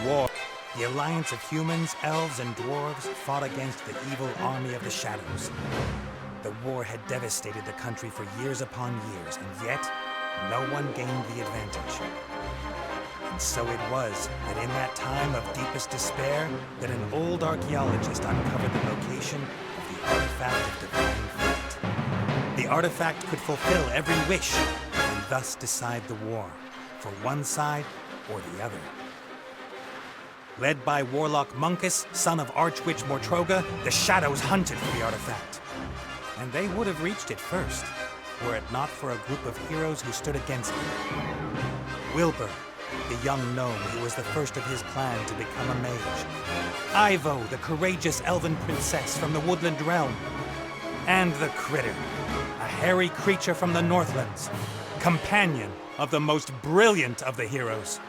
War. The alliance of humans, elves, and dwarves fought against the evil army of the shadows. The war had devastated the country for years upon years, and yet, no one gained the advantage. And so it was that in that time of deepest despair, that an old archaeologist uncovered the location of the artifact of divine fate. The artifact could fulfill every wish, and thus decide the war, for one side or the other. Led by Warlock Munkus, son of Archwitch Mortroga, the Shadows hunted for the artifact. And they would have reached it first, were it not for a group of heroes who stood against them. Wilbur, the young gnome who was the first of his clan to become a mage. Ivo, the courageous elven princess from the Woodland Realm. And the Critter, a hairy creature from the Northlands, companion of the most brilliant of the heroes,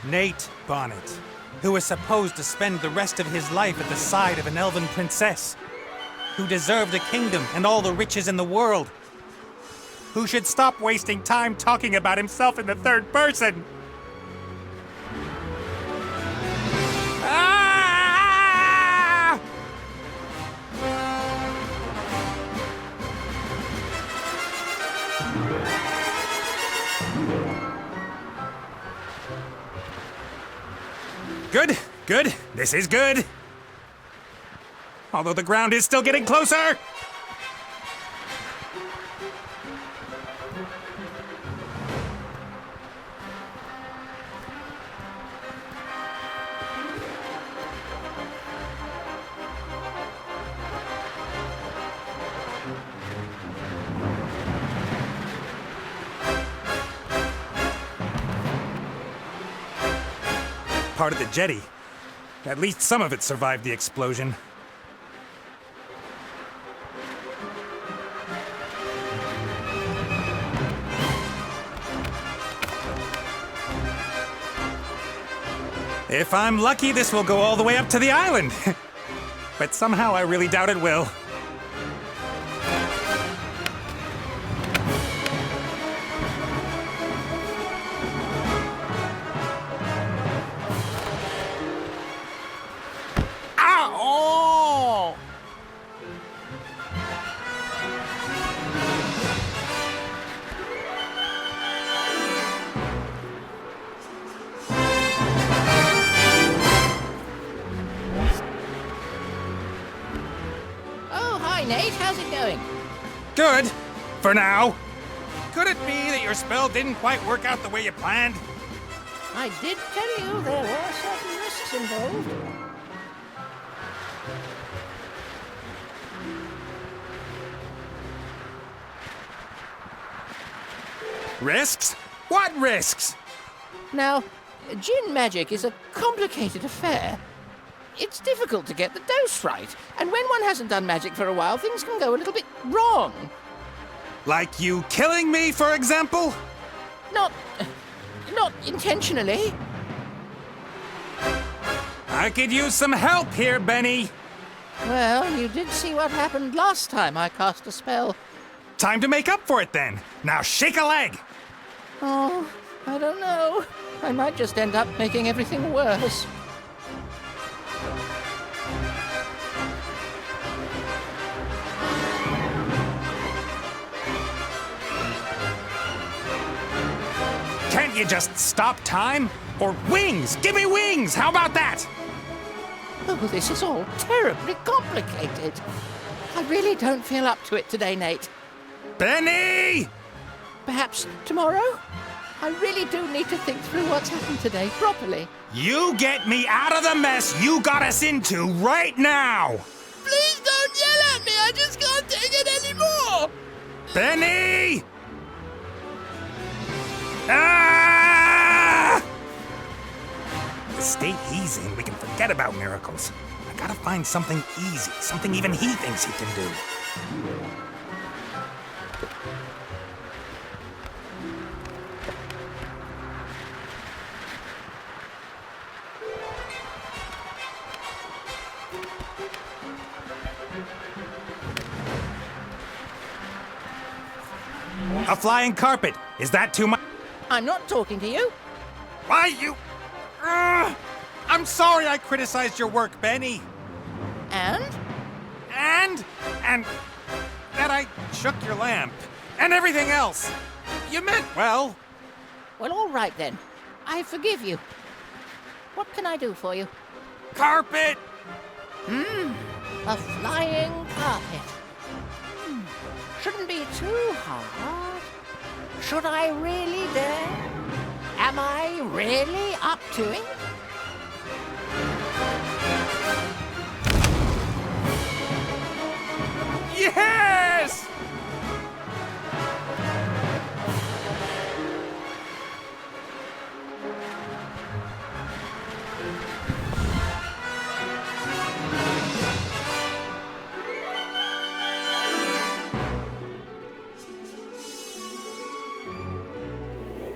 Nate Bonnet, who was supposed to spend the rest of his life at the side of an elven princess, who deserved a kingdom and all the riches in the world, who should stop wasting time talking about himself in the third person. Ah! Good, good. This is good. Although the ground is still getting closer. Part of the jetty. At least some of it survived the explosion. If I'm lucky, this will go all the way up to the island. But somehow I really doubt it will. Nate, how's it going? Good, for now. Could it be that your spell didn't quite work out the way you planned? I did tell you there were certain risks involved. Risks? What risks? Now, djinn magic is a complicated affair. It's difficult to get the dose right, and when one hasn't done magic for a while, things can go a little bit wrong. Like you killing me, for example? Not intentionally. I could use some help here, Benny. Well, you did see what happened last time I cast a spell. Time to make up for it, then. Now shake a leg. Oh, I don't know. I might just end up making everything worse. Can't you just stop time? Or wings! Give me wings! How about that? Oh, this is all terribly complicated. I really don't feel up to it today, Nate. Benny! Perhaps tomorrow? I really do need to think through what's happened today properly. You get me out of the mess you got us into right now! Please don't yell at me! I just can't take it anymore! Benny! Ah! state he's in, we can forget about miracles. I gotta find something easy, something even he thinks he can do. A flying carpet! Is that too much? I'm not talking to you. Why you... I'm sorry I criticized your work, Benny. And? And that I shook your lamp. And everything else. You meant, well... Well, all right then. I forgive you. What can I do for you? Carpet! A flying carpet. Shouldn't be too hard. Should I really dare? Am I really up to it? Yes!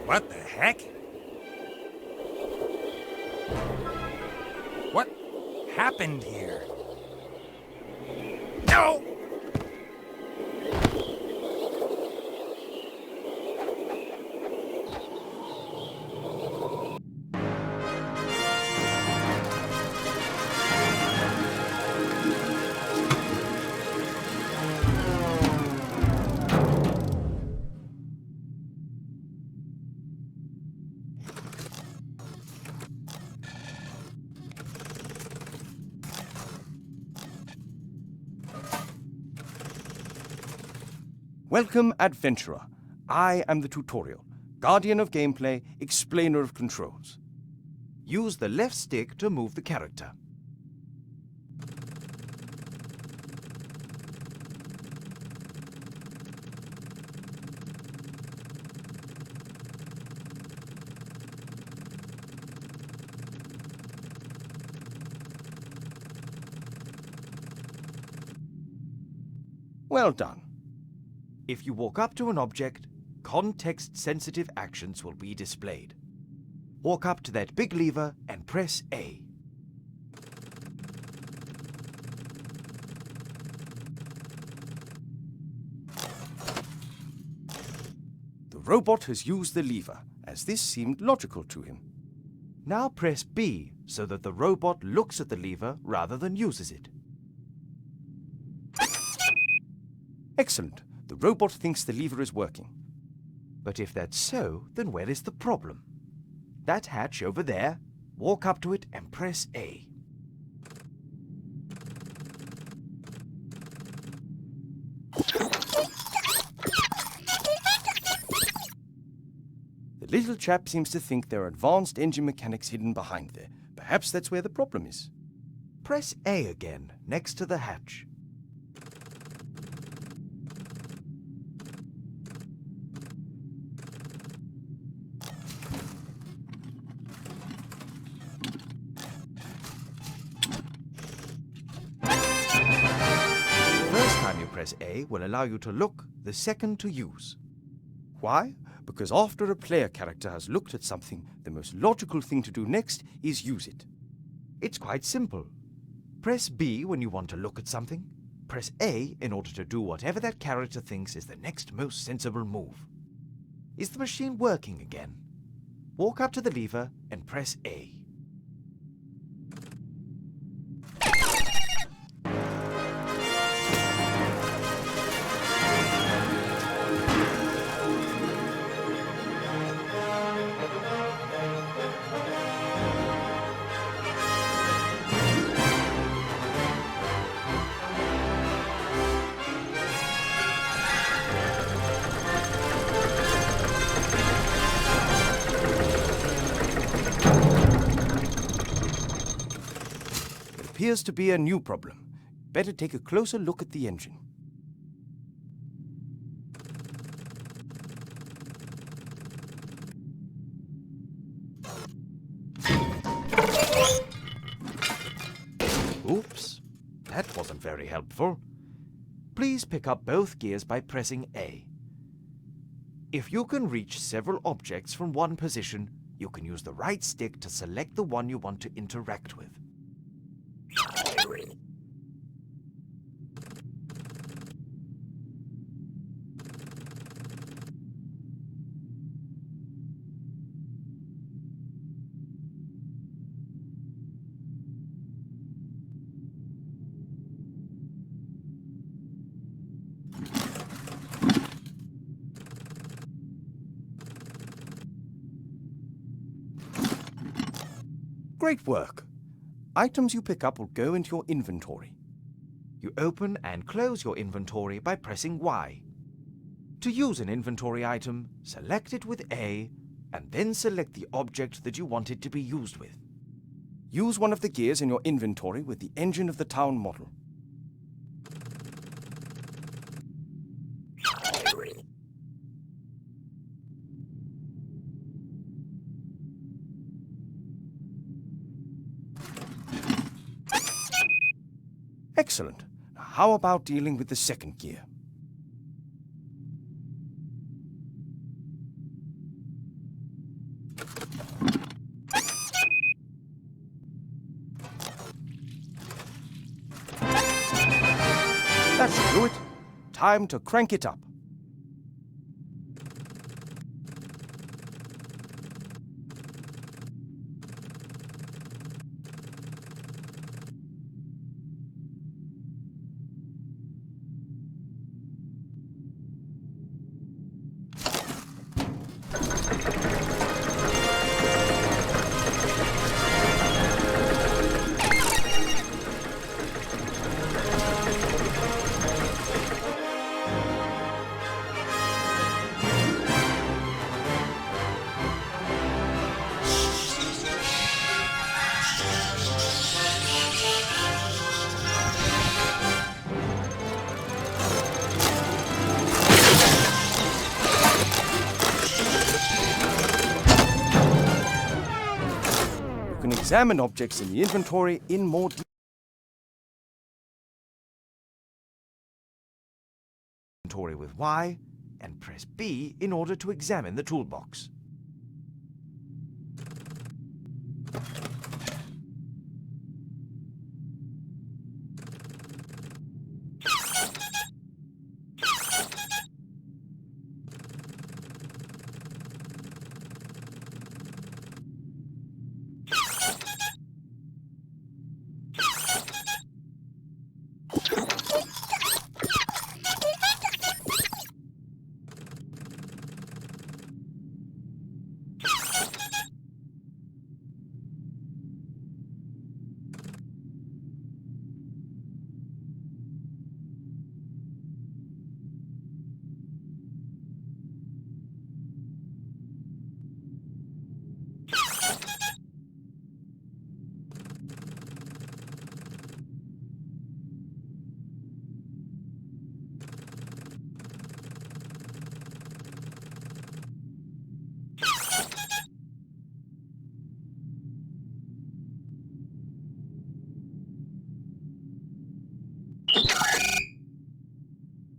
What the heck? What happened here? No! Welcome, adventurer. I am the tutorial, guardian of gameplay, explainer of controls. Use the left stick to move the character. Well done. If you walk up to an object, context-sensitive actions will be displayed. Walk up to that big lever and press A. The robot has used the lever, as this seemed logical to him. Now press B so that the robot looks at the lever rather than uses it. Excellent. The robot thinks the lever is working. But if that's so, then where is the problem? That hatch over there, walk up to it and press A. The little chap seems to think there are advanced engine mechanics hidden behind there. Perhaps that's where the problem is. Press A again, next to the hatch. Press A will allow you to look, the second to use. Why? Because after a player character has looked at something, the most logical thing to do next is use it. It's quite simple. Press B when you want to look at something. Press A in order to do whatever that character thinks is the next most sensible move. Is the machine working again? Walk up to the lever and press A. Appears to be a new problem. Better take a closer look at the engine. Oops, that wasn't very helpful. Please pick up both gears by pressing A. If you can reach several objects from one position, you can use the right stick to select the one you want to interact with. Great work. Items you pick up will go into your inventory. You open and close your inventory by pressing Y. To use an inventory item, select it with A, and then select the object that you want it to be used with. Use one of the gears in your inventory with the engine of the town model. Excellent. Now how about dealing with the second gear? That should do it. Time to crank it up. You can examine objects in the inventory in more detail. Inventory with Y, and press B in order to examine the toolbox.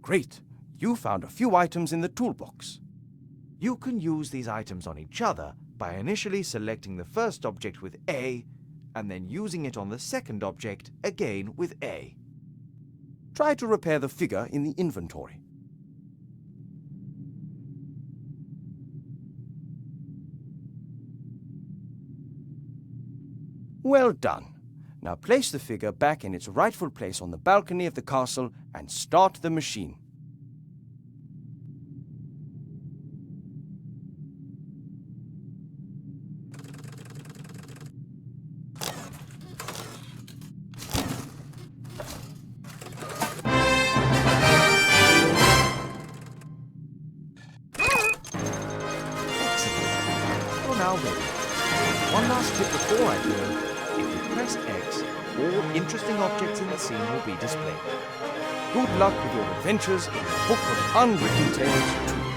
Great. You found a few items in the toolbox. You can use these items on each other by initially selecting the first object with A, and then using it on the second object again with A. Try to repair the figure in the inventory. Well done. Now place the figure back in its rightful place on the balcony of the castle and start the machine. Excellent. You're now ready. One last tip before I go. If you press X, all interesting objects in the scene will be displayed. Good luck with your adventures in the Book of Unwritten Tales 2.